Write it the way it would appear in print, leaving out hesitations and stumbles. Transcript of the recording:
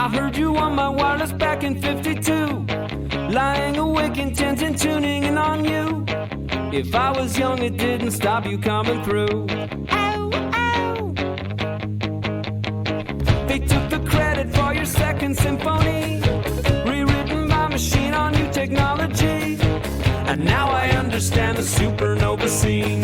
I heard you on my wireless back in 52, lying awake intent and tuning in on you. If I was young, it didn't stop you coming through. Ow, ow. They took the credit for your second symphony, rewritten by machine on new technology. And now I understand the supernova scene.